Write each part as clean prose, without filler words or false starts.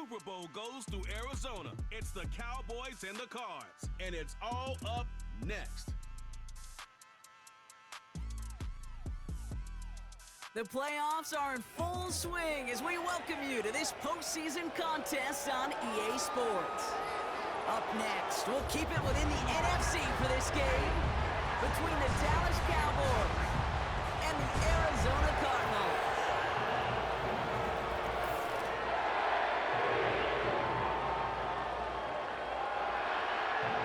Super Bowl goes to Arizona. It's the Cowboys and the Cards, and it's all up next. The playoffs are in full swing as we welcome you to this postseason contest on EA Sports. Up next, we'll keep it within the NFC for this game between the Dallas Cowboys and the Arizona Cardinals.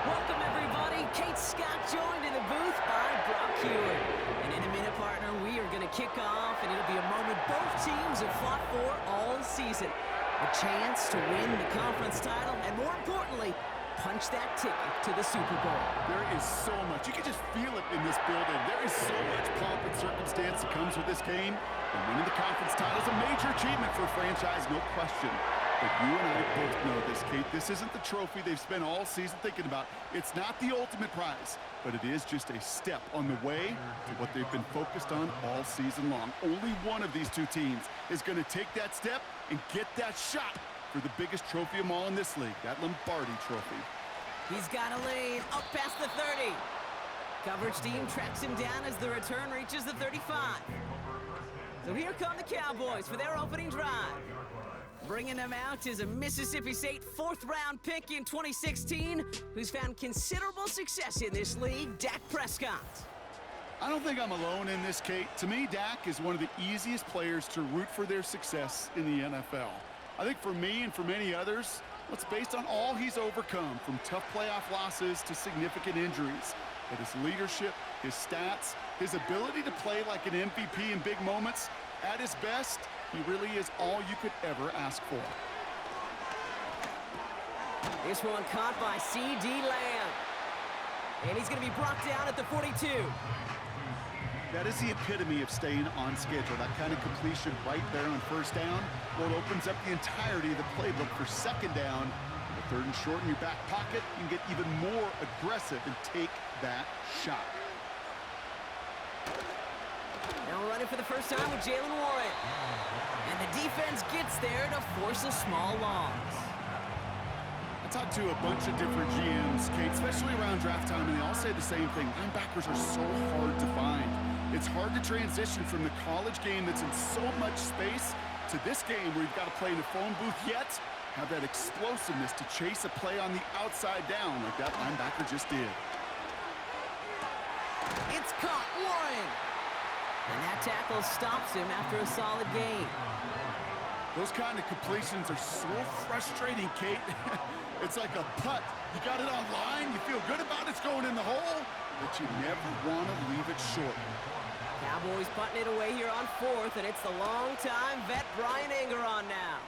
Welcome, everybody. Kate Scott joined in the booth by Brock Hewitt. And in a minute, partner, we are going to kick off, and it'll be a moment both teams have fought for all season. A chance to win the conference title, and more importantly, punch that ticket to the Super Bowl. There is so much. You can just feel it in this building. There is so much pomp and circumstance that comes with this game. And winning the conference title is a major achievement for a franchise, no question. But you and I both know this, Kate. This isn't the trophy they've spent all season thinking about. It's not the ultimate prize, but it is just a step on the way to what they've been focused on all season long. Only one of these two teams is going to take that step and get that shot for the biggest trophy of them all in this league, that Lombardi trophy. He's got a lane up past the 30. Coverage team tracks him down as the return reaches the 35. So here come the Cowboys for their opening drive. Bringing them out is a Mississippi State fourth-round pick in 2016 who's found considerable success in this league, Dak Prescott. I don't think I'm alone in this, Kate. To me, Dak is one of the easiest players to root for their success in the NFL. I think for me and for many others, it's based on all he's overcome, from tough playoff losses to significant injuries. But his leadership, his stats, his ability to play like an MVP in big moments, at his best, he really is all you could ever ask for. This one caught by C.D. Lamb. And he's going to be brought down at the 42. That is the epitome of staying on schedule. That kind of completion right there on first down. Well, it opens up the entirety of the playbook for second down. The third and short in your back pocket, you can get even more aggressive and take that shot. Now running for the first time with Jalen Warren. And the defense gets there to force a small loss. I talked to a bunch of different GMs, Kate, especially around draft time, and they all say the same thing. Linebackers are so hard to find. It's hard to transition from the college game that's in so much space to this game where you've got to play in a phone booth, yet have that explosiveness to chase a play on the outside down like that linebacker just did. It's caught, Warren! And that tackle stops him after a solid gain. Those kind of completions are so frustrating, Kate. It's like a putt. You got it on line, you feel good about it's going in the hole, but you never want to leave it short. Cowboys putting it away here on fourth, and it's the long-time vet Brian Anger on now.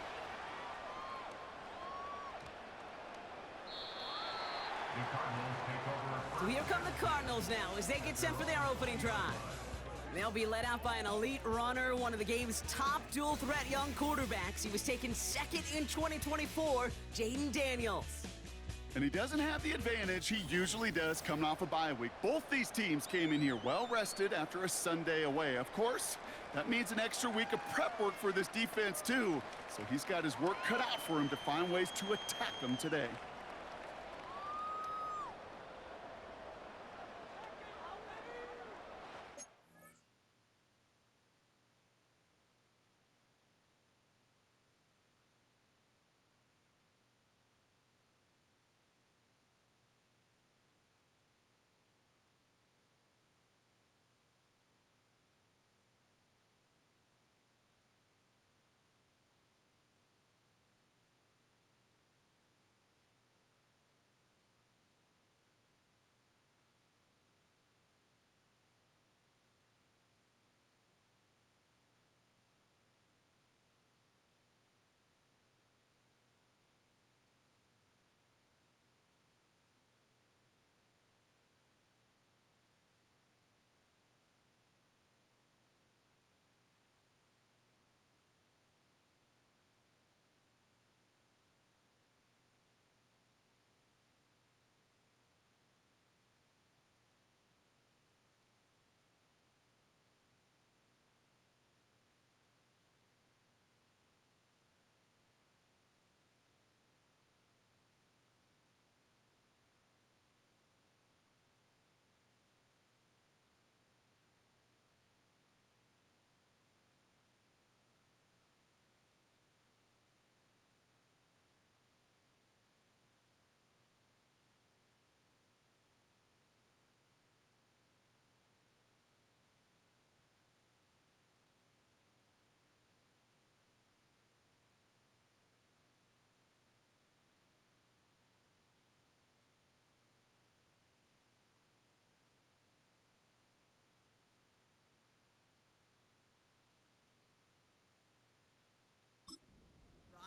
So here come the Cardinals now as they get set for their opening drive. They'll be led out by an elite runner, one of the game's top dual-threat young quarterbacks. He was taken second in 2024, Jaden Daniels. And he doesn't have the advantage he usually does coming off a bye week. Both these teams came in here well-rested after a Sunday away. Of course, that means an extra week of prep work for this defense, too. So he's got his work cut out for him to find ways to attack them today.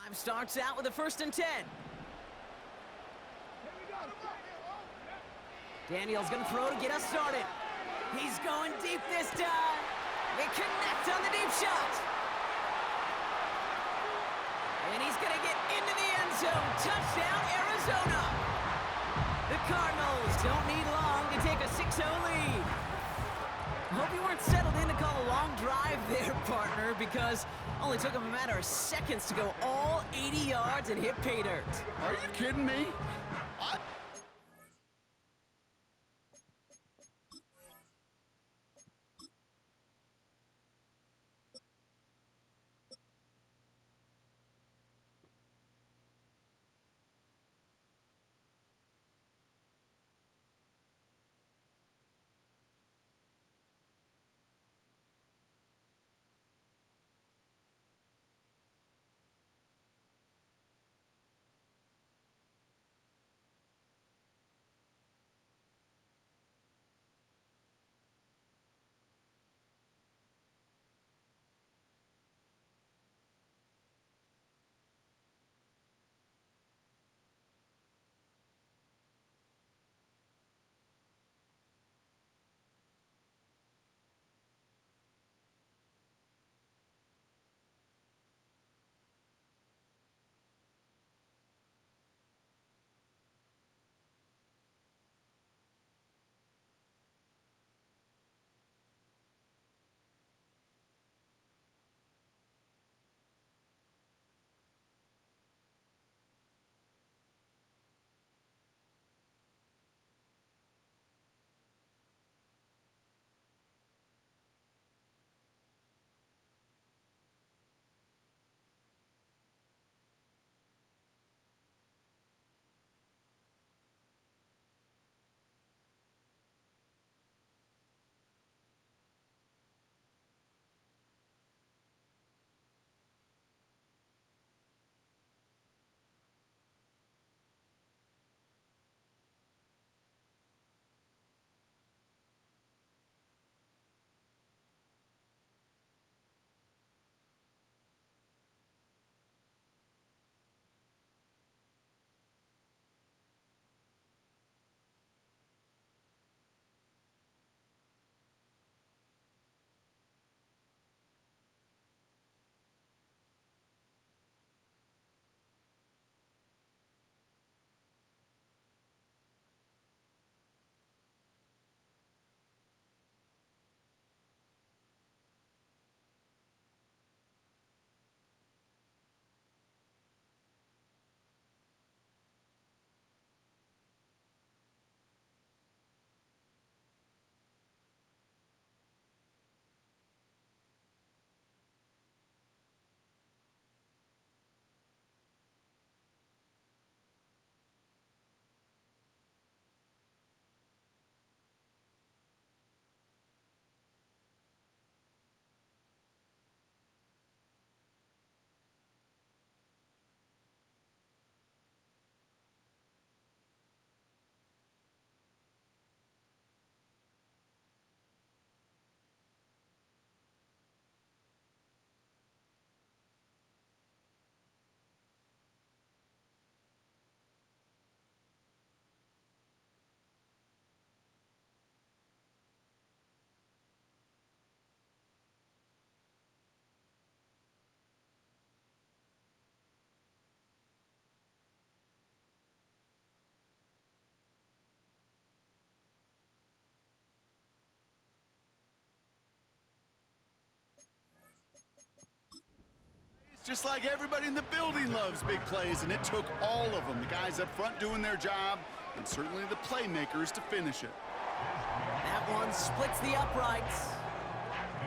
Time starts out with a 1st and 10. Daniel's gonna throw to get us started. He's going deep this time. They connect on the deep shot. And he's gonna get into the end zone. Touchdown, Arizona. The Cardinals don't need long to take a 6-0 lead. I hope you weren't settled in to call a long drive there, partner, because it only took him a matter of seconds to go all 80 yards and hit pay dirt. Are you kidding me? Just like everybody in the building loves big plays, and it took all of them. The guys up front doing their job, and certainly the playmakers to finish it. That one splits the uprights.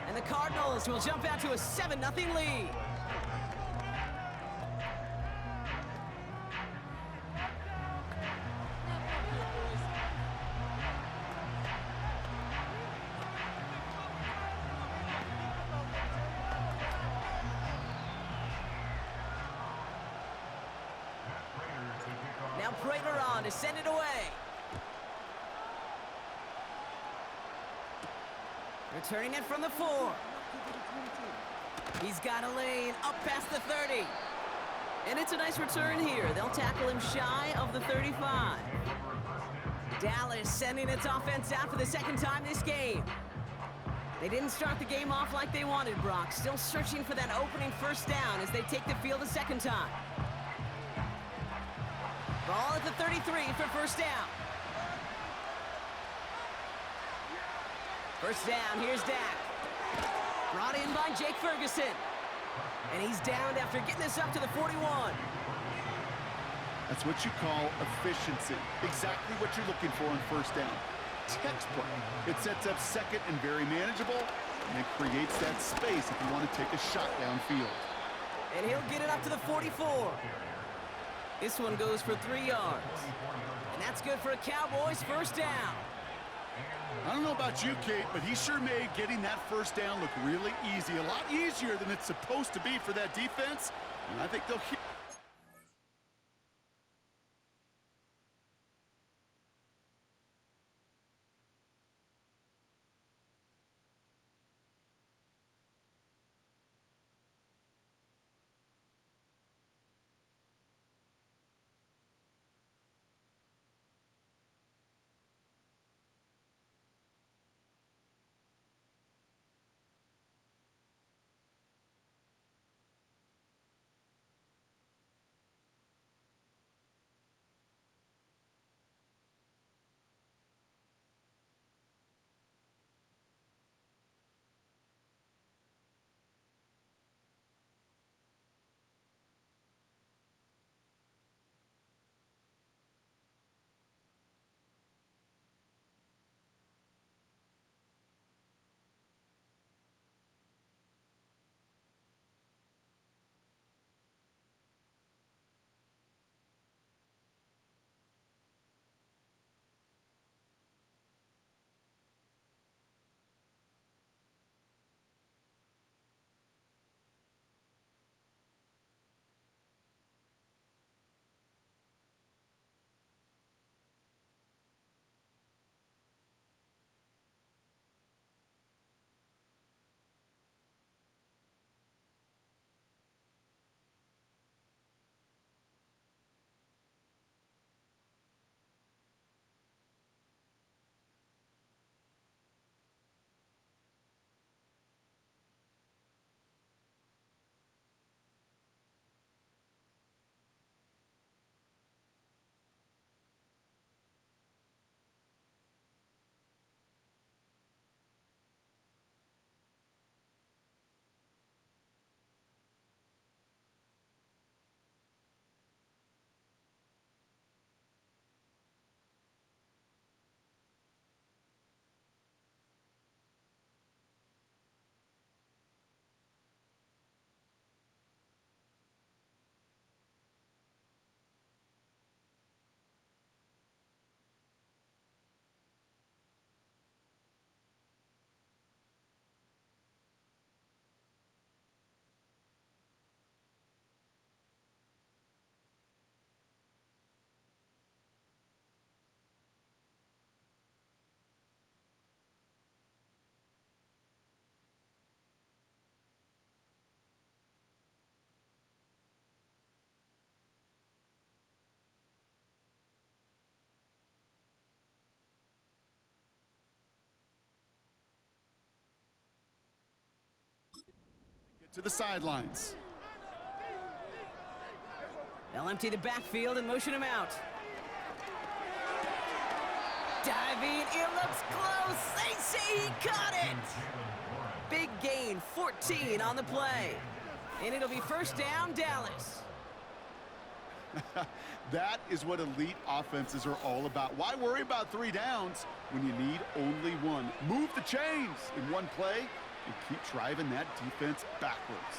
And the Cardinals will jump out to a 7-0 lead. Now Prater on to send it away. Returning it from the 4. He's got a lane up past the 30. And it's a nice return here. They'll tackle him shy of the 35. Dallas sending its offense out for the second time this game. They didn't start the game off like they wanted, Brock. Still searching for that opening first down as they take the field a second time. Ball at the 33 for first down. First down, here's Dak. Brought in by Jake Ferguson. And he's downed after getting this up to the 41. That's what you call efficiency. Exactly what you're looking for on first down. Textbook. It sets up second and very manageable, and it creates that space if you want to take a shot downfield. And he'll get it up to the 44. This one goes for 3 yards. And that's good for a Cowboys first down. I don't know about you, Kate, but he sure made getting that first down look really easy. A lot easier than it's supposed to be for that defense. And I think they'll hear. To the sidelines. They'll empty the backfield and motion him out. Diving, it looks close. They say he caught it. Big gain, 14 on the play. And it'll be first down, Dallas. That is what elite offenses are all about. Why worry about 3 downs when you need only 1? Move the chains in one play and keep driving that defense backwards.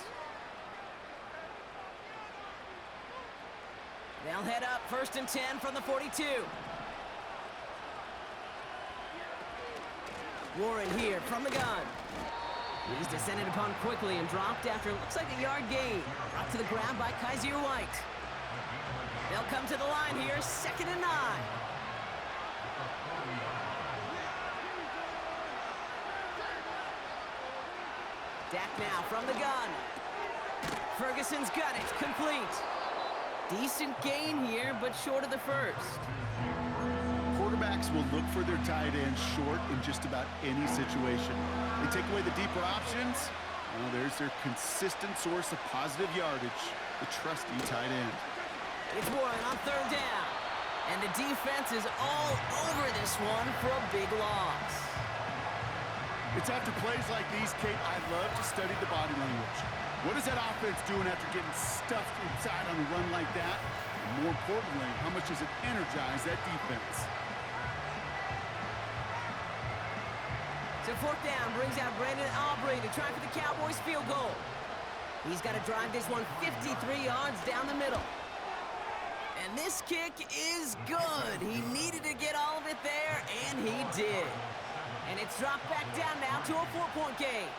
They'll head up first and 10 from the 42. Warren here from the gun. He's descended upon quickly and dropped after it looks like a yard gain. Brought to the ground by Kaiser White. They'll come to the line here, 2nd and 9. Dak now from the gun. Ferguson's got it, complete. Decent gain here, but short of the first. Quarterbacks will look for their tight end short in just about any situation. They take away the deeper options. Well, there's their consistent source of positive yardage, the trusty tight end. It's Warren on third down. And the defense is all over this one for a big loss. It's after plays like these, Kate, I love to study the body language. What is that offense doing after getting stuffed inside on a run like that? And more importantly, how much does it energize that defense? So fourth down brings out Brandon Aubrey to try for the Cowboys field goal. He's got to drive this one 53 yards down the middle. And this kick is good. He needed to get all of it there, and he did. And it's dropped back down now to a 4-point game.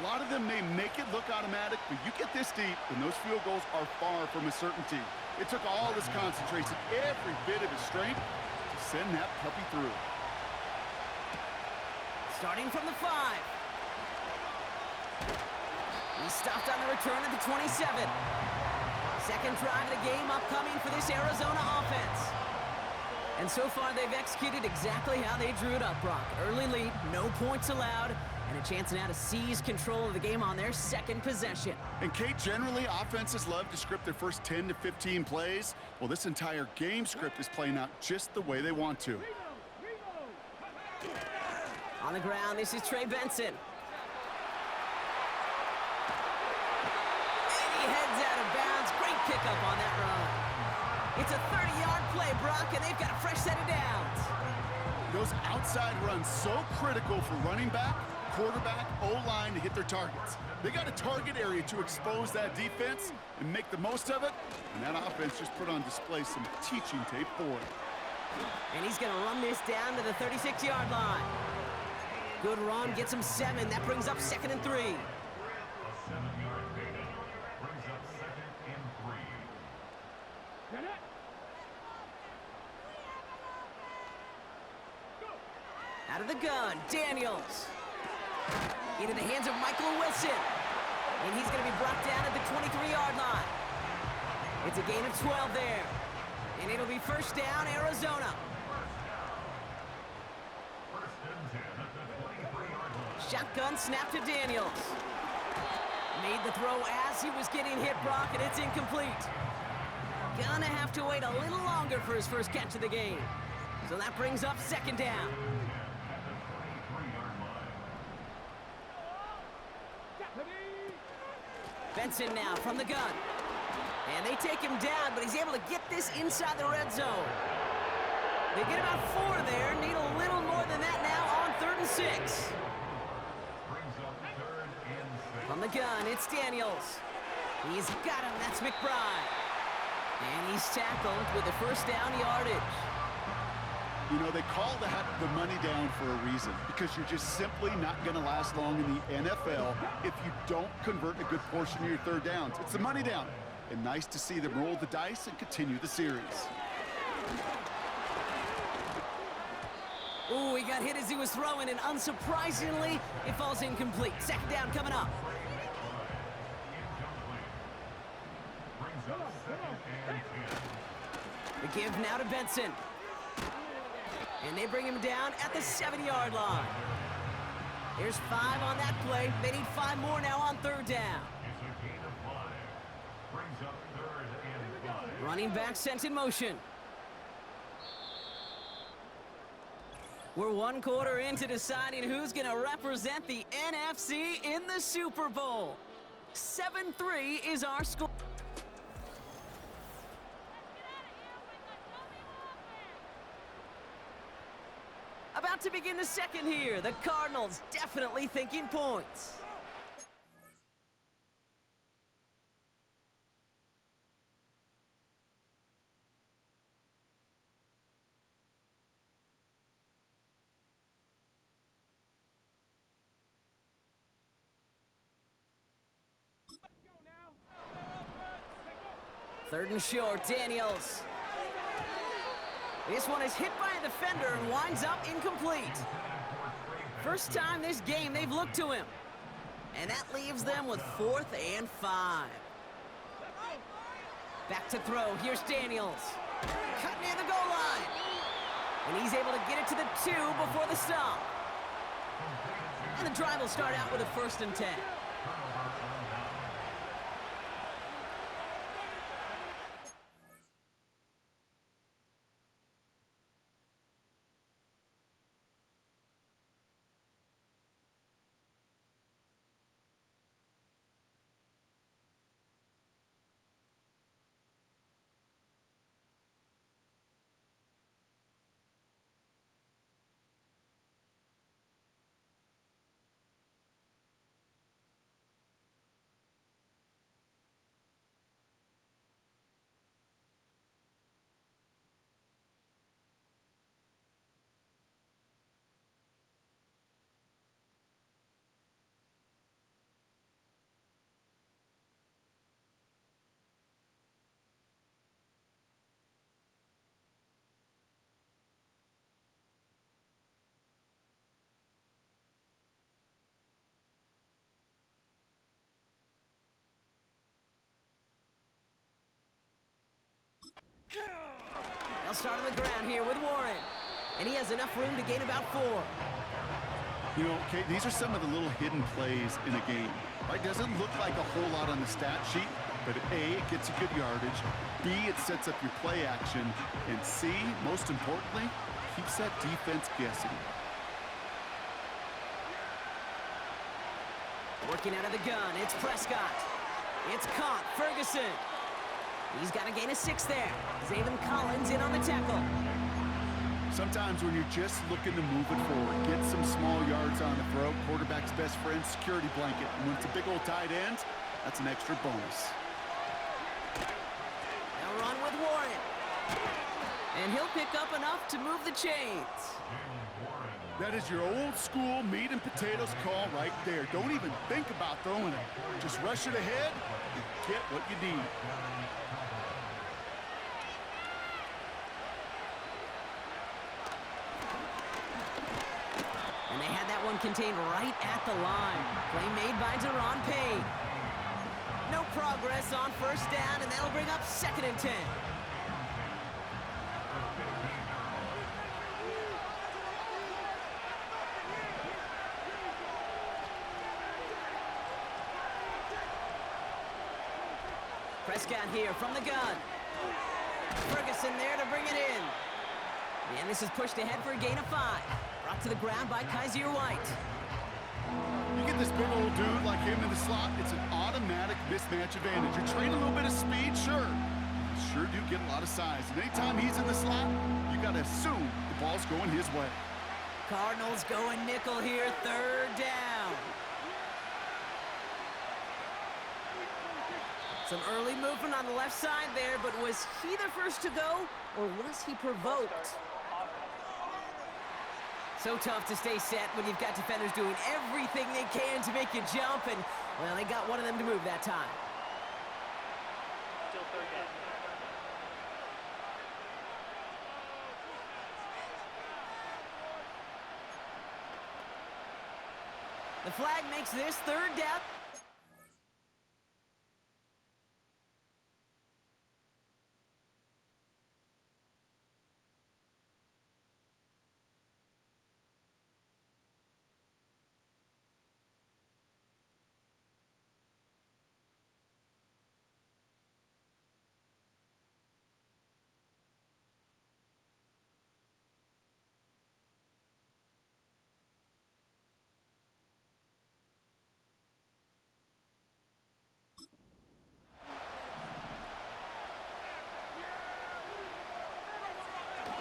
A lot of them may make it look automatic, but you get this deep, and those field goals are far from a certainty. It took all his concentration, every bit of his strength, to send that puppy through. Starting from the 5. He's stopped on the return at the 27. Second drive of the game upcoming for this Arizona offense. And so far, they've executed exactly how they drew it up, Brock. Early lead, no points allowed, and a chance now to seize control of the game on their second possession. And, Kate, generally, offenses love to script their first 10 to 15 plays. Well, this entire game script is playing out just the way they want to. On the ground, this is Trey Benson. And he heads out of bounds. Great pickup on that run. It's a 30-yard play, Brock, and they've got a fresh set of downs. Those outside runs so critical for running back, quarterback, O-line to hit their targets. They got a target area to expose that defense and make the most of it, and that offense just put on display some teaching tape for it. And he's going to run this down to the 36-yard line. Good run, gets him 7. That brings up 2nd and 3. Out of the gun, Daniels. Into the hands of Michael Wilson. And he's going to be brought down at the 23-yard line. It's a gain of 12 there. And it'll be first down, Arizona. Shotgun snap to Daniels. Made the throw as he was getting hit, Brock, and it's incomplete. Gonna have to wait a little longer for his first catch of the game. So that brings up 2nd down. Benson now from the gun. And they take him down, but he's able to get this inside the red zone. They get about 4 there, need a little more than that now on 3rd and 6. From the gun, it's Daniels. He's got him, that's McBride. And he's tackled with the first down yardage. You know, they call that the money down for a reason, because you're just simply not going to last long in the NFL if you don't convert a good portion of your third downs. It's the money down. And nice to see them roll the dice and continue the series. Ooh, he got hit as he was throwing, and unsurprisingly, it falls incomplete. 2nd down coming up. The give now to Benson. And they bring him down at the 7-yard line. There's 5 on that play. They need 5 more now on 3rd down. Running back sent in motion. We're 1 quarter into deciding who's going to represent the NFC in the Super Bowl. 7-3 is our score. About to begin the second here. The Cardinals definitely thinking points. Third and short, Daniels. This one is hit by a defender and winds up incomplete. First time this game they've looked to him. And that leaves them with 4th and 5. Back to throw. Here's Daniels. Cut near the goal line. And he's able to get it to the 2 before the stop. And the drive will start out with a 1st and 10. They'll start on the ground here with Warren. And he has enough room to gain about 4. You know, Kate, these are some of the little hidden plays in a game. Right? Doesn't look like a whole lot on the stat sheet, but A, it gets you good yardage. B, it sets up your play action. And C, most importantly, keeps that defense guessing. Working out of the gun, it's Prescott. It's caught, Ferguson. He's got a gain of 6 there. Zayvon Collins in on the tackle. Sometimes when you're just looking to move it forward, get some small yards on the throw, quarterback's best friend, security blanket. And when it's a big old tight end, that's an extra bonus. Now run with Warren. And he'll pick up enough to move the chains. That is your old school meat and potatoes call right there. Don't even think about throwing it. Just rush it ahead and get what you need. And they had that one contained right at the line. Play made by Deron Payne. No progress on 1st down, and that'll bring up 2nd and 10. Prescott here from the gun. Ferguson there to bring it in. And this is pushed ahead for a gain of 5. Brought to the ground by Kaiser White. You get this big old dude like him in the slot, it's an automatic mismatch advantage. You're trading a little bit of speed, sure. You sure do get a lot of size. And anytime he's in the slot, you got to assume the ball's going his way. Cardinals going nickel here, 3rd down. Some early movement on the left side there, but was he the first to go, or was he provoked? So tough to stay set when you've got defenders doing everything they can to make you jump, and, well, they got one of them to move that time. Still 3rd down. The flag makes this 3rd down.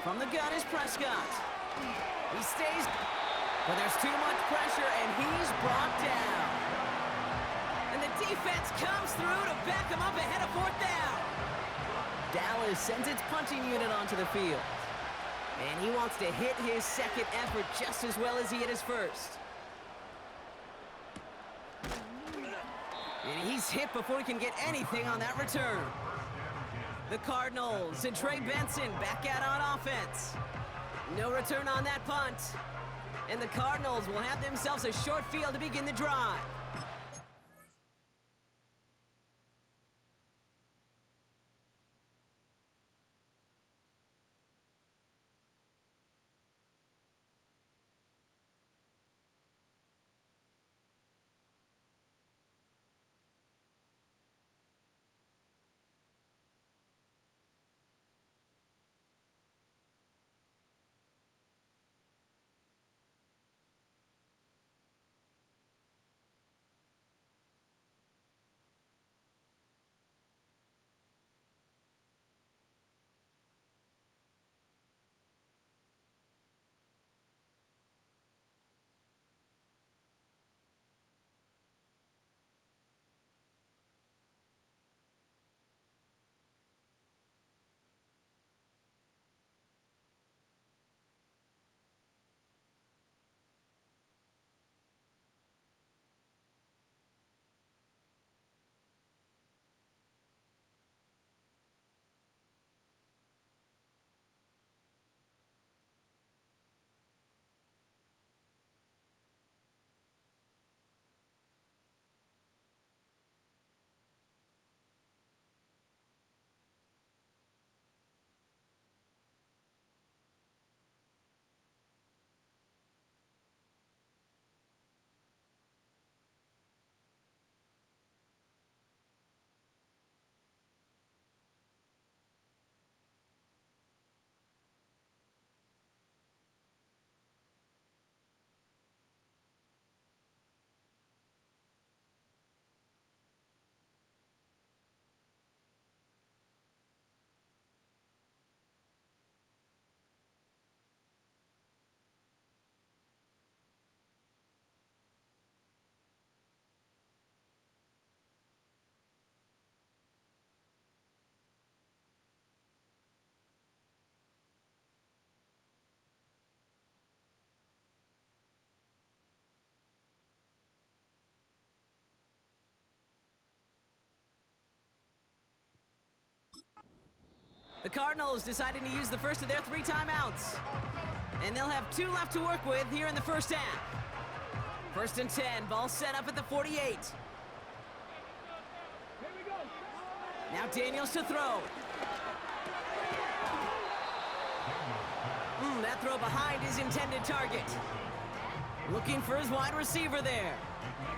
From the gun is Prescott. He stays, but there's too much pressure, and he's brought down. And the defense comes through to back him up ahead of 4th down. Dallas sends its punching unit onto the field. And he wants to hit his 2nd effort just as well as he hit his 1st. And he's hit before he can get anything on that return. The Cardinals and Trey Benson back out on offense. No return on that punt. And the Cardinals will have themselves a short field to begin the drive. The Cardinals deciding to use the first of their 3 timeouts. And they'll have 2 left to work with here in the first half. First and 10, ball set up at the 48. Now Daniels to throw. That throw behind his intended target. Looking for his wide receiver there.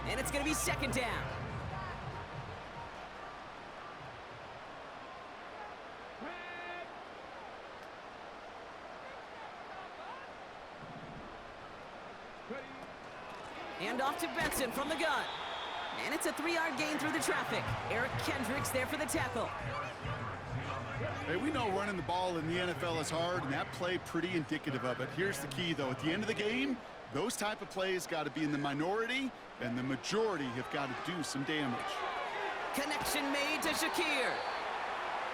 And it's going to be second down. And off to Benson from the gun. And it's a 3-yard gain through the traffic. Eric Kendricks there for the tackle. Hey, we know running the ball in the NFL is hard, and that play pretty indicative of it. Here's the key, though. At the end of the game, those type of plays got to be in the minority, and the majority have got to do some damage. Connection made to Shakir.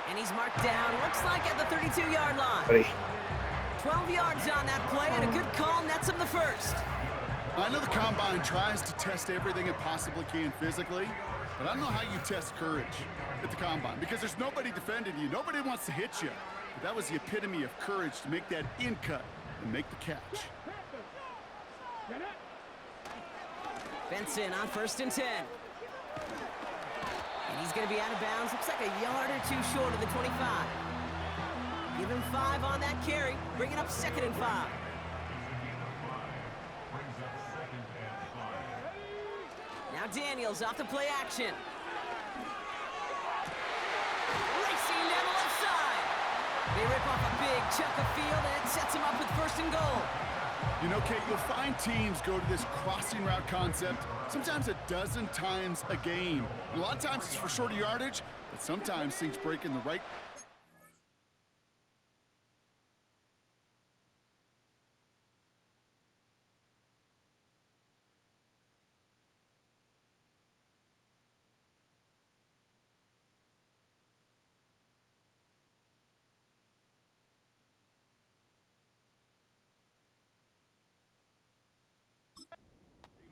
And he's marked down, looks like at the 32-yard line. 12 yards on that play, and a good call nets him the first. I know the Combine tries to test everything it possibly can physically, but I don't know how you test courage at the Combine, because there's nobody defending you. Nobody wants to hit you. But that was the epitome of courage to make that in-cut and make the catch. Benson on first and 10. And he's going to be out of bounds. Looks like a yard or 2 short of the 25. Give him 5 on that carry. Bring it up second and 5. Now Daniels off the play action. Racing down the left side. They rip off a big chunk of field, and it sets him up with first and goal. You know, Kate, you'll find teams go to this crossing route concept sometimes a dozen times a game. And a lot of times it's for shorter yardage, but sometimes things break in the right.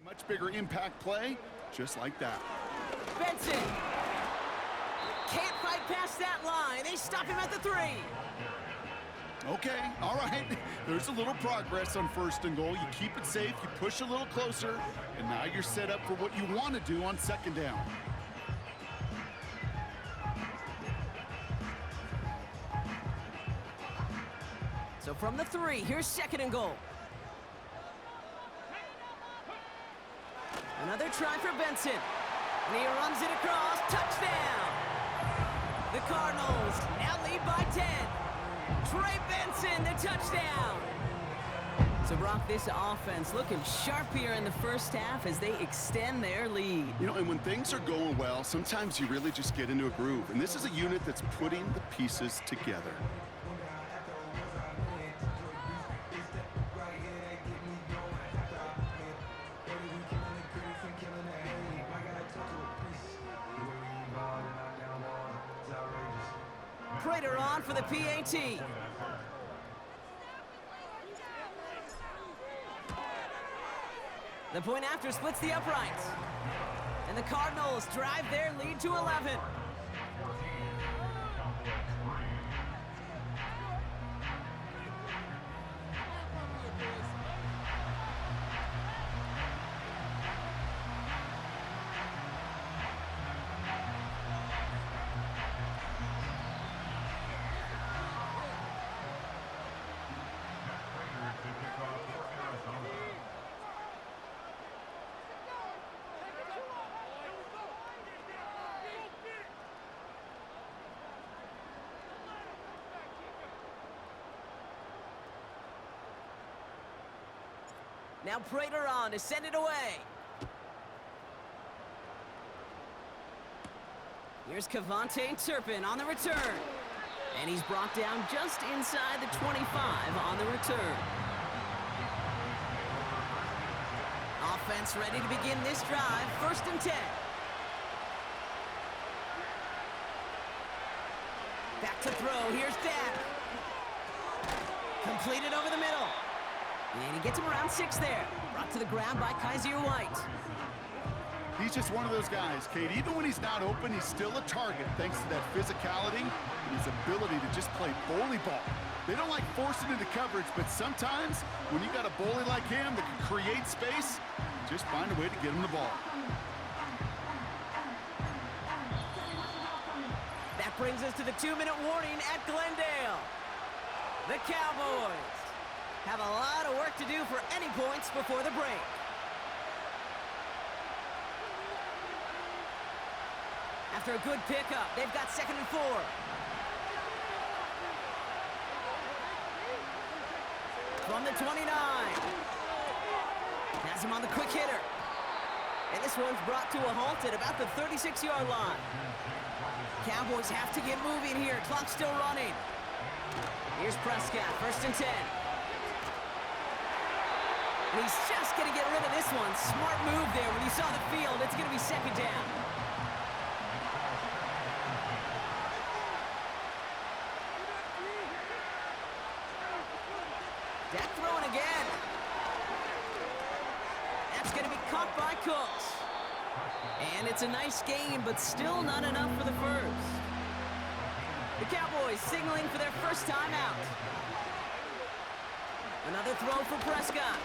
Much bigger impact play, just like that. Benson can't fight past that line. They stop him at the 3. Okay, all right. There's a little progress on first and goal. You keep it safe, you push a little closer, and now you're set up for what you want to do on second down. So from the 3, here's second and goal. Another try for Benson. And he runs it across. Touchdown! The Cardinals now lead by 10. Trey Benson, the touchdown! So, Brock, this offense looking sharp here in the first half as they extend their lead. You know, and when things are going well, sometimes you really just get into a groove. And this is a unit that's putting the pieces together. Prater on for the PAT. The point after splits the uprights. And the Cardinals drive their lead to 11. Now Prater on to send it away. Here's Kevontae Turpin on the return. And he's brought down just inside the 25 on the return. Offense ready to begin this drive. First and 10. Back to throw. Here's Dak. Completed over the middle. And he gets him around 6 there. Brought to the ground by Kaiser White. He's just one of those guys, Kate. Even when he's not open, he's still a target thanks to that physicality and his ability to just play bully ball. They don't like forcing into coverage, but sometimes when you got a bully like him that can create space, just find a way to get him the ball. That brings us to the 2-minute warning at Glendale. The Cowboys have a lot of work to do for any points before the break. After a good pickup, they've got 2nd and 4. From the 29. Has him on the quick hitter. And this one's brought to a halt at about the 36-yard line. Cowboys have to get moving here. Clock's still running. Here's Prescott, 1st and 10. And he's just going to get rid of this one. Smart move there. When you saw the field, it's going to be 2nd down. Dak throwing again. That's going to be caught by Cooks. And it's a nice game, but still not enough for the first. The Cowboys signaling for their first time out. Another throw for Prescott.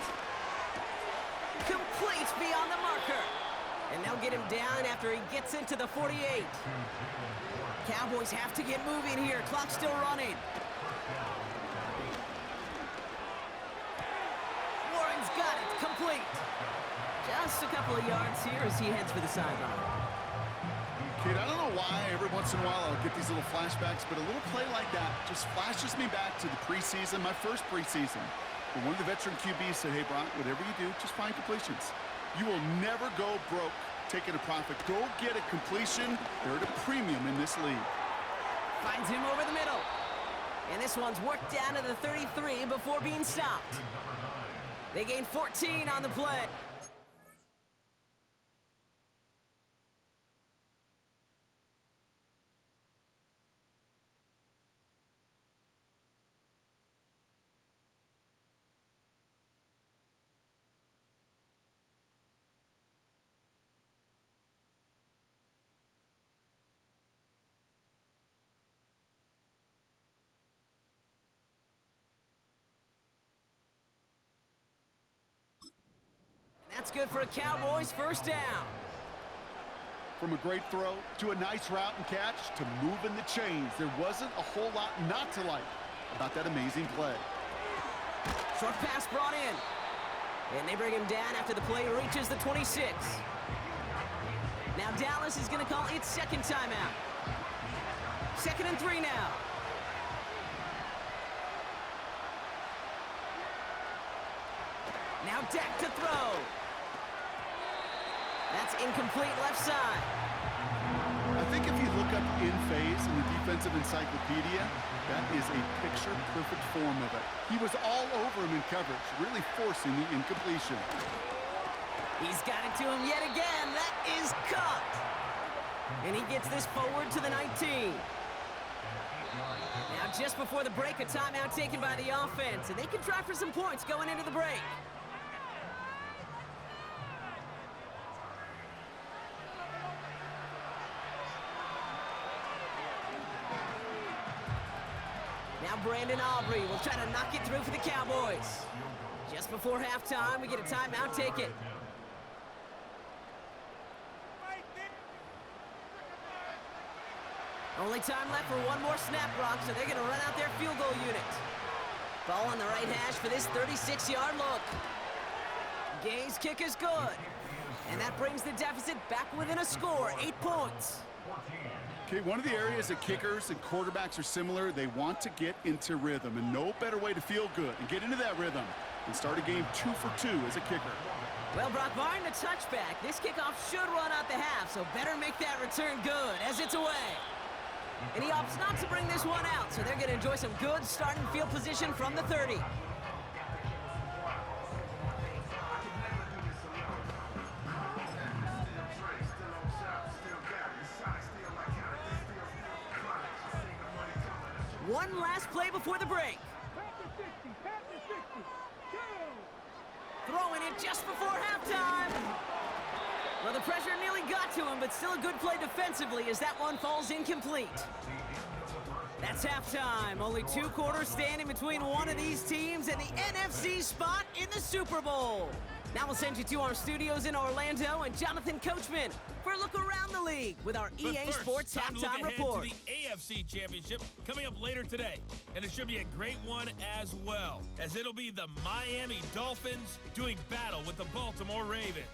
Complete beyond the marker. And they'll get him down after he gets into the 48. Cowboys have to get moving here. Clock's still running. Warren's got it. Complete. Just a couple of yards here as he heads for the sideline. Kid, I don't know why every once in a while I'll get these little flashbacks, but a little play like that just flashes me back to the preseason, my first preseason. When one of the veteran QBs said, hey, Brock, whatever you do, just find completions. You will never go broke taking a profit. Go get a completion. They're at a premium in this league. Finds him over the middle. And this one's worked down to the 33 before being stopped. They gain 14 on the play. That's good for a Cowboys first down. From a great throw to a nice route and catch to moving the chains, there wasn't a whole lot not to like about that amazing play. Short pass brought in. And they bring him down after the play reaches the 26. Now Dallas is going to call its 2nd timeout. 2nd and 3 now. Now Dak to throw. That's incomplete left side. I think if you look up in phase in the defensive encyclopedia, that is a picture-perfect form of it. He was all over him in coverage, really forcing the incompletion. He's got it to him yet again. That is caught. And he gets this forward to the 19. Now just before the break, a timeout taken by the offense, and they can try for some points going into the break. Now Brandon Aubrey will try to knock it through for the Cowboys. Just before halftime, we get a timeout taken. Only time left for one more snap, Brock, so they're going to run out their field goal unit. Ball on the right hash for this 36-yard look. Gay's kick is good. And that brings the deficit back within a score, 8 points. Okay, one of the areas that kickers and quarterbacks are similar, they want to get into rhythm, and no better way to feel good and get into that rhythm than start a game 2 for 2 as a kicker. Well, Brock, barring the touchback, this kickoff should run out the half, so better make that return good as it's away. And he opts not to bring this one out, so they're going to enjoy some good starting field position from the 30. One last play before the break. Throwing it just before halftime. Well, the pressure nearly got to him, but still a good play defensively as that one falls incomplete. That's halftime. Only 2 quarters standing between one of these teams and the NFC spot in the Super Bowl. Now we'll send you to our studios in Orlando and Jonathan Coachman for a look around the league with our EA Sports Halftime Report. To the AFC Championship coming up later today. And it should be a great one as well, as it'll be the Miami Dolphins doing battle with the Baltimore Ravens.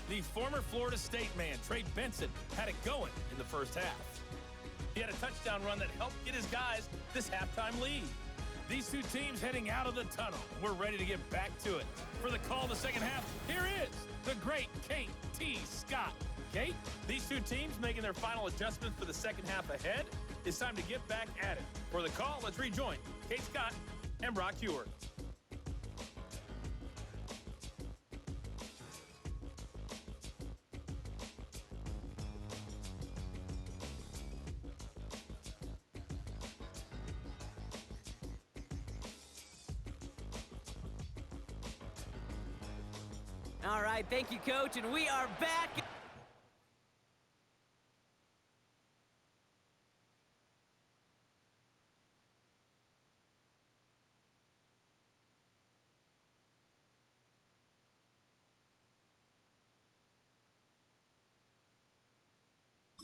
The former Florida State man, Trey Benson, had it going in the first half. He had a touchdown run that helped get his guys this halftime lead. These two teams heading out of the tunnel. We're ready to get back to it. For the call of the second half, here is the great Kate T. Scott. Kate, these two teams making their final adjustments for the second half ahead. It's time to get back at it. For the call, let's rejoin Kate Scott and Brock Heward. All right, thank you, Coach, and we are back.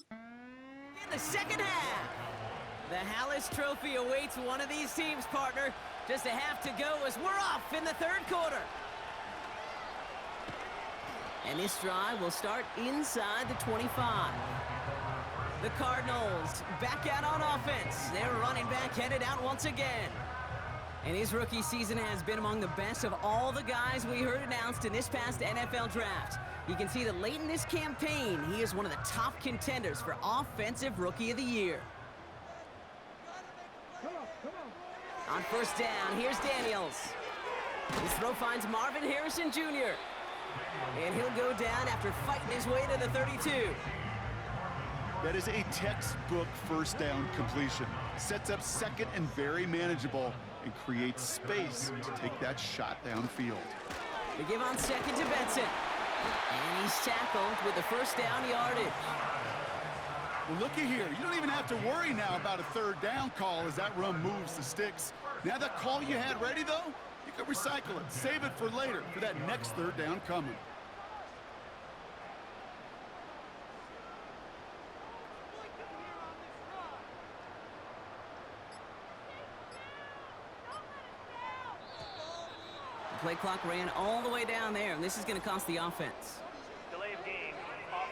In the second half, the Hallis Trophy awaits one of these teams, partner. Just a half to go as we're off in the third quarter. And this drive will start inside the 25. The Cardinals back out on offense. Their running back headed out once again. And his rookie season has been among the best of all the guys we heard announced in this past NFL draft. You can see that late in this campaign, he is one of the top contenders for Offensive Rookie of the Year. On first down, here's Daniels. His throw finds Marvin Harrison Jr. And he'll go down after fighting his way to the 32. That is a textbook first down completion. Sets up second and very manageable and creates space to take that shot downfield. They give on second to Benson. And he's tackled with the first down yardage. Well, looky here. You don't even have to worry now about a third down call as that run moves the sticks. Now that call you had ready, though, you can recycle it. Save it for later for that next third down coming. The play clock ran all the way down there, and this is going to cost the offense. Delay of game, offense.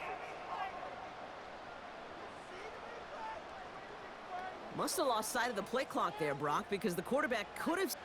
Must have lost sight of the play clock there, Brock, because the quarterback could have...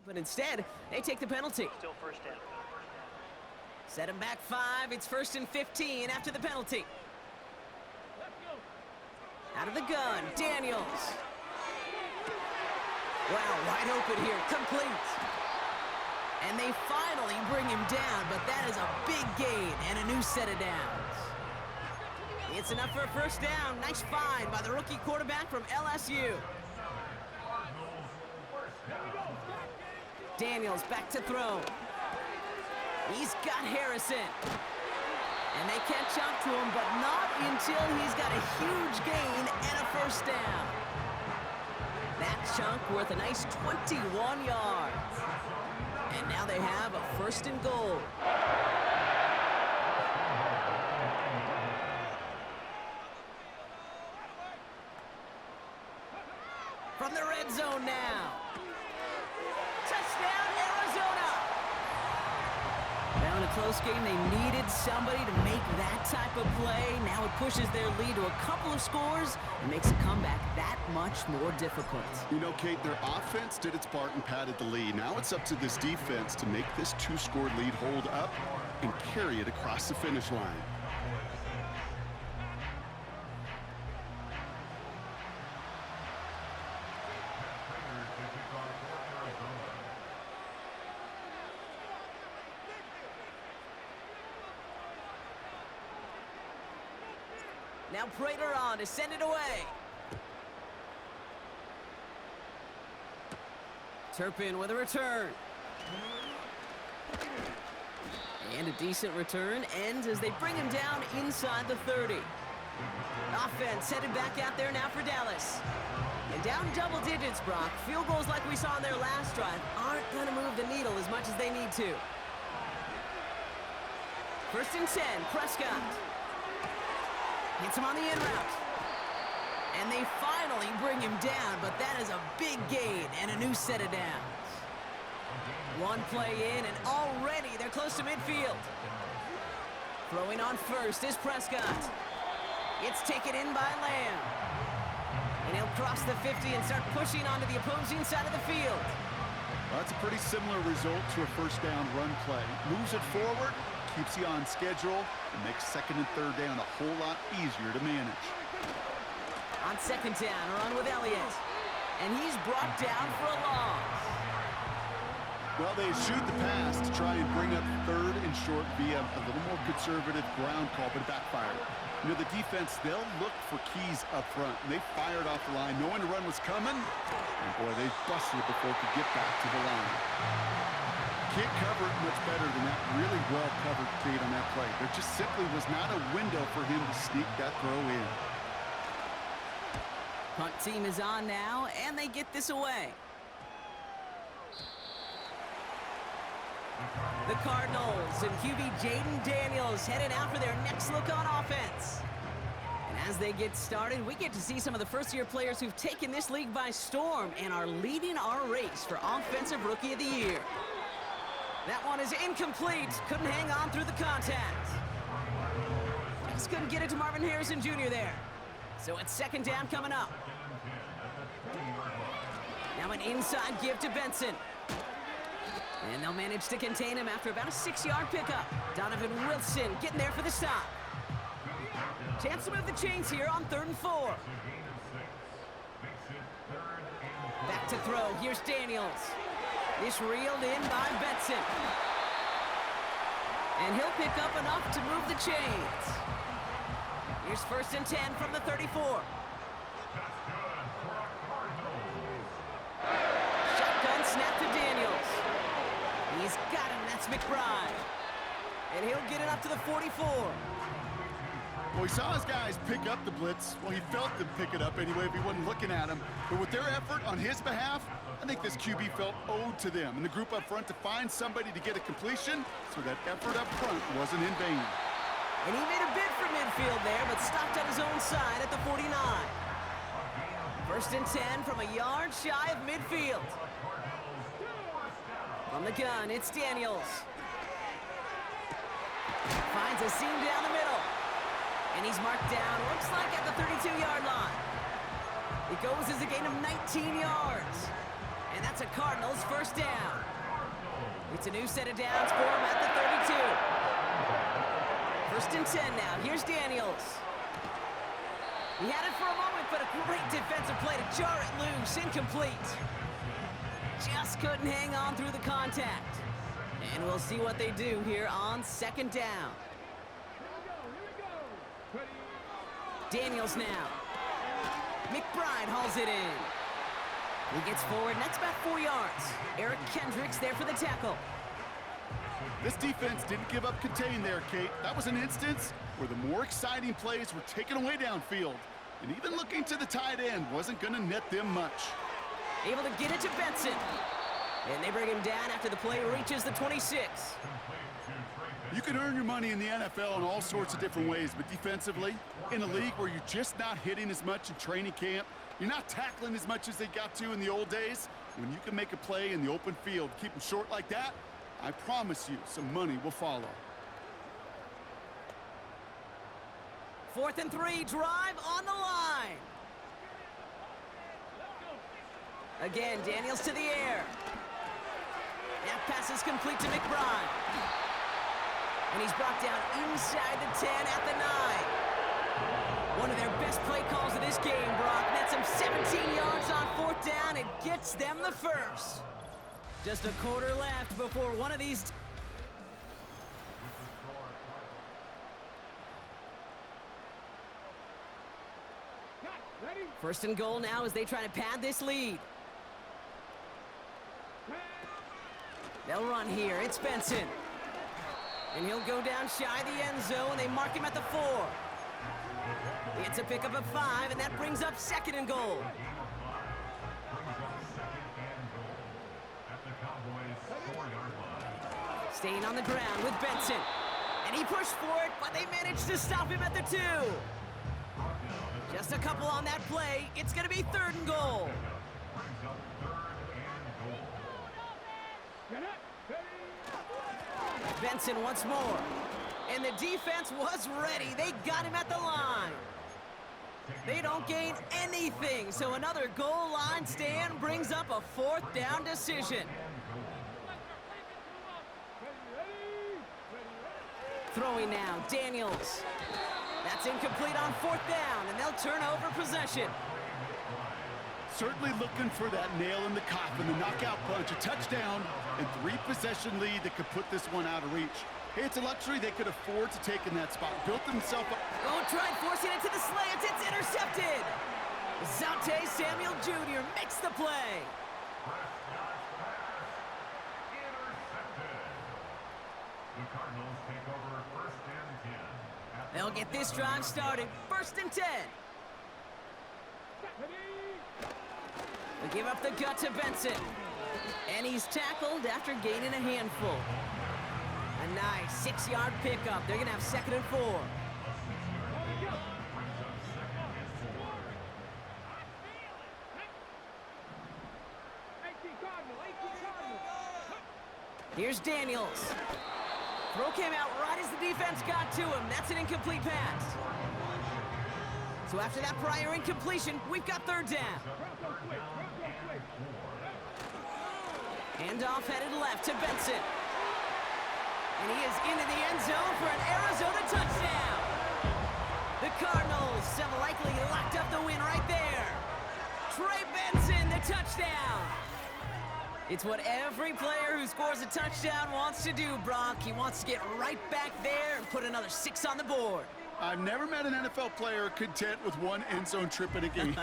But instead, they take the penalty. Still first down. Set him back 5. It's 1st and 15 after the penalty. Out of the gun, Daniels. Wow, wide open here, complete. And they finally bring him down, but that is a big gain and a new set of downs. It's enough for a first down. Nice find by the rookie quarterback from LSU. Daniels back to throw. He's got Harrison. And they catch up to him, but not until he's got a huge gain and a first down. That chunk worth a nice 21 yards. And now they have a first and goal. From the red zone now. Touchdown, Arizona! Now in a close game, they needed somebody to make that type of play. Now it pushes their lead to a couple of scores and makes a comeback that much more difficult. You know, Kate, their offense did its part and padded the lead. Now it's up to this defense to make this two-score lead hold up and carry it across the finish line. Now Prater on to send it away. Turpin with a return. And a decent return ends as they bring him down inside the 30. Offense headed back out there now for Dallas. And down double digits, Brock. Field goals like we saw in their last drive aren't going to move the needle as much as they need to. First and 10, Prescott. Hits him on the in route. And they finally bring him down, but that is a big gain and a new set of downs. One play in, and already they're close to midfield. Throwing on first is Prescott. It's taken in by Lamb. And he'll cross the 50 and start pushing onto the opposing side of the field. Well, that's a pretty similar result to a first down run play. Moves it forward, keeps you on schedule, and makes second and third down a whole lot easier to manage. On second down, run with Elliott. And he's brought down for a loss. Well, they shoot the pass to try and bring up third and short via a little more conservative ground call, but it backfired. You know, the defense, they'll look for keys up front. They fired off the line, knowing the run was coming. And boy, they busted it before it could get back to the line. Can't cover it much better than that. Really well covered Kate on that play. There just simply was not a window for him to sneak that throw in. Punt team is on now, and they get this away. The Cardinals and QB Jaden Daniels headed out for their next look on offense. And as they get started, we get to see some of the first-year players who've taken this league by storm and are leading our race for Offensive Rookie of the Year. That one is incomplete. Couldn't hang on through the contact. Just couldn't get it to Marvin Harrison Jr. there. So it's second down coming up. Now an inside give to Benson. And they'll manage to contain him after about a 6-yard pickup. Donovan Wilson getting there for the stop. Chance to move the chains here on 3rd and 4. Back to throw. Here's Daniels. This reeled in by Benson. And he'll pick up enough to move the chains. Here's 1st and 10 from the 34. Shotgun snap to Daniels. He's got him. That's McBride. And he'll get it up to the 44. Well, he saw his guys pick up the blitz. Well, he felt them pick it up anyway if he wasn't looking at him. But with their effort on his behalf, I think this QB felt owed to them and the group up front to find somebody to get a completion, so that effort up front wasn't in vain. And he made a bid for midfield there, but stopped on his own side at the 49. 1st and 10 from a yard shy of midfield. From the gun, it's Daniels. Finds a seam down the middle. And he's marked down, looks like at the 32-yard line. It goes as a gain of 19 yards. And that's a Cardinals first down. It's a new set of downs for him at the 32. 1st and 10 now. Here's Daniels. He had it for a moment, but a great defensive play to jar it loose. Incomplete. Just couldn't hang on through the contact. And we'll see what they do here on second down. Daniels now. McBride hauls it in. He gets forward, and that's about 4 yards. Eric Kendricks there for the tackle. This defense didn't give up contain there, Kate. That was an instance where the more exciting plays were taken away downfield. And even looking to the tight end wasn't going to net them much. Able to get it to Benson. And they bring him down after the play reaches the 26. You can earn your money in the NFL in all sorts of different ways, but defensively, in a league where you're just not hitting as much in training camp, you're not tackling as much as they got to in the old days, when you can make a play in the open field, keep them short like that, I promise you some money will follow. 4th and 3, drive on the line. Again, Daniels to the air. That pass is complete to McBride. And he's brought down inside the 10 at the 9. One of their best play calls of this game, Brock. Nets them 17 yards on 4th down and gets them the first. Just a quarter left before one of these... First and goal now as they try to pad this lead. They'll run here. It's Benson. And he'll go down shy of the end zone. They mark him at the 4. It's a pickup of 5, and that brings up 2nd and goal. Staying on the ground with Benson. And he pushed for it, but they managed to stop him at the 2. Just a couple on that play. It's going to be 3rd and goal. Benson once more. And the defense was ready. They got him at the line. They don't gain anything, so another goal line stand brings up a 4th down decision. Throwing now, Daniels. That's incomplete on 4th down, and they'll turn over possession. Certainly looking for that nail in the coffin, the knockout punch, a touchdown, and 3-possession lead that could put this one out of reach. Hey, it's a luxury they could afford to take in that spot. Built themselves up. Oh, tried forcing it to the slant. It's intercepted. Zante Samuel Jr. makes the play. They'll get this drive started. 1st and 10. They give up the gut to Benson. And he's tackled after gaining a handful. A nice 6-yard pickup. They're going to have 2nd and 4. Here's Daniels. Throw came out right as the defense got to him. That's an incomplete pass. So after that prior incompletion, we've got 3rd down. Handoff headed left to Benson. And he is into the end zone for an Arizona touchdown. The Cardinals have likely locked up the win right there. Trey Benson, the touchdown. It's what every player who scores a touchdown wants to do, Brock. He wants to get right back there and put another 6 on the board. I've never met an NFL player content with one end zone trip in a game.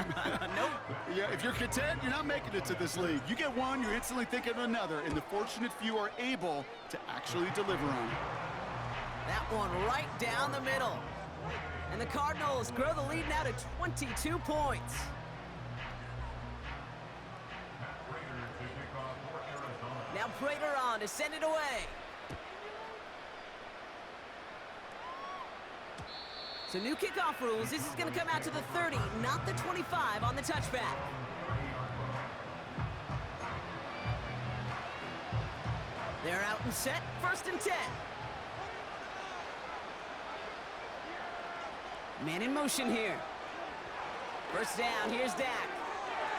Nope. Yeah, if you're content, you're not making it to this league. You get one, you're instantly thinking of another, and the fortunate few are able to actually deliver on it. That one right down the middle. And the Cardinals grow the lead now to 22 points. Now Prater on to send it away. So new kickoff rules. This is going to come out to the 30, not the 25 on the touchback. They're out and set. 1st and 10. Man in motion here. 1st down. Here's Dak.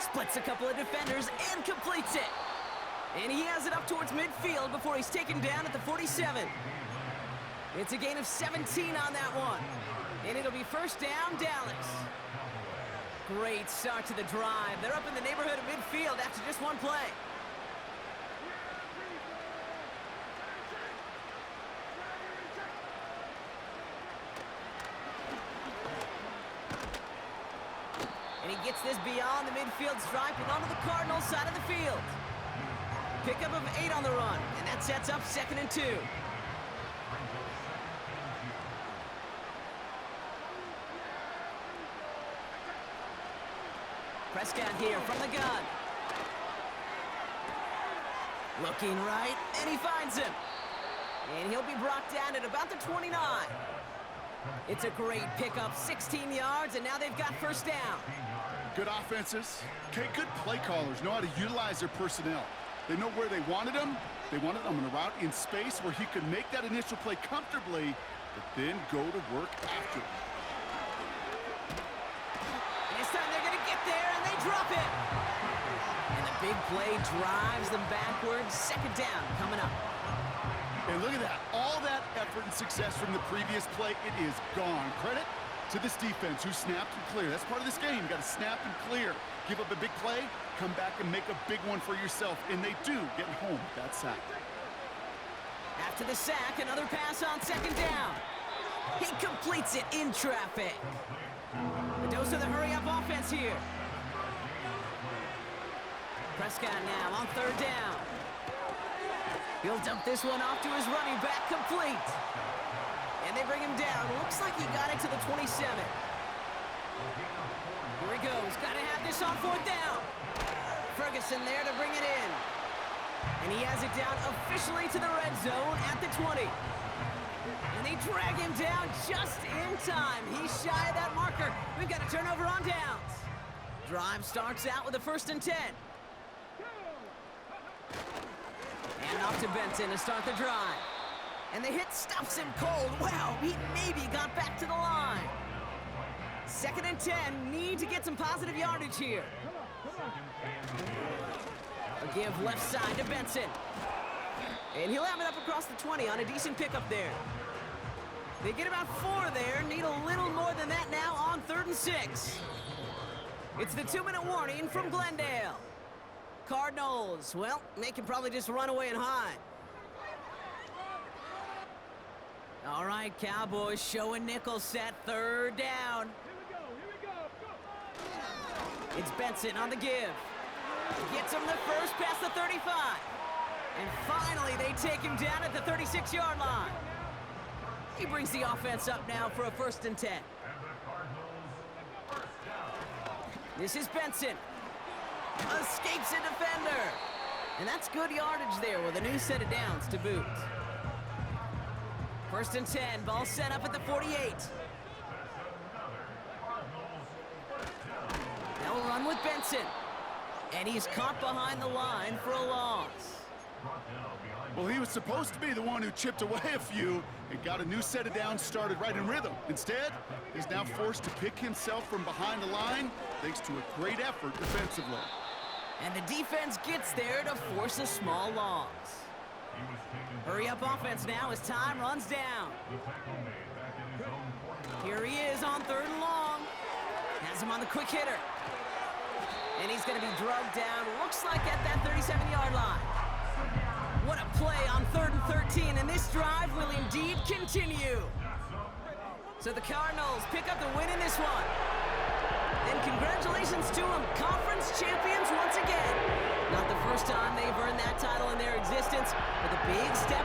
Splits a couple of defenders and completes it. And he has it up towards midfield before he's taken down at the 47. It's a gain of 17 on that one. And it'll be 1st down, Dallas. great start to the drive. They're up in the neighborhood of midfield after just one play. And he gets this beyond the midfield stripe and onto the Cardinals side of the field. Pickup of 8 on the run, and that sets up 2nd and 2. Prescott here from the gun. Looking right, and he finds him. And he'll be brought down at about the 29. It's a great pickup, 16 yards, and now they've got first down. Good offenses. Okay, good play callers know how to utilize their personnel. They know where they wanted him. They wanted him on a route in space where he could make that initial play comfortably, but then go to work after. This time they're going to get there, and they drop it. And the big play drives them backwards. 2nd down coming up. And look at that. All that effort and success from the previous play, it is gone. Credit to this defense who snapped and cleared. That's part of this game. You got to snap and clear. Give up a big play, come back and make a big one for yourself. And they do get home with that sack. After the sack, another pass on 2nd down. He completes it in traffic. The dose of the hurry-up offense here. Prescott now on 3rd down. He'll dump this one off to his running back, complete. And they bring him down. Looks like he got it to the 27. Here he goes. Got to have this on 4th down. Ferguson there to bring it in. And he has it down officially to the red zone at the 20. And they drag him down just in time. He's shy of that marker. We've got a turnover on downs. Drive starts out with a 1st and 10. And off to Benson to start the drive. And the hit stops him cold. Wow, he maybe got back to the line. 2nd and 10. Need to get some positive yardage here. A give left side to Benson. And he'll have it up across the 20 on a decent pickup there. They get about 4 there. Need a little more than that now on 3rd and 6. It's the 2-minute warning from Glendale. Cardinals, well, they can probably just run away and hide. All right, Cowboys showing nickel set, 3rd down. It's Benson on the give. Gets him the first past the 35. And finally, they take him down at the 36-yard line. He brings the offense up now for a 1st and 10. This is Benson. Escapes a defender. And that's good yardage there with a new set of downs to boot. 1st and 10, ball set up at the 48. They'll run with Benson. And he's caught behind the line for a loss. Well, he was supposed to be the one who chipped away a few and got a new set of downs started right in rhythm. Instead, he's now forced to pick himself from behind the line thanks to a great effort defensively. And the defense gets there to force a small loss. Hurry up offense now as time runs down. Here he is on 3rd and long. Has him on the quick hitter. And he's going to be drugged down, looks like at that 37-yard line. What a play on 3rd and 13, and this drive will indeed continue. So the Cardinals pick up the win in this one. And congratulations to them, conference champions once again. Not the first time they've earned that title in their existence, but a big step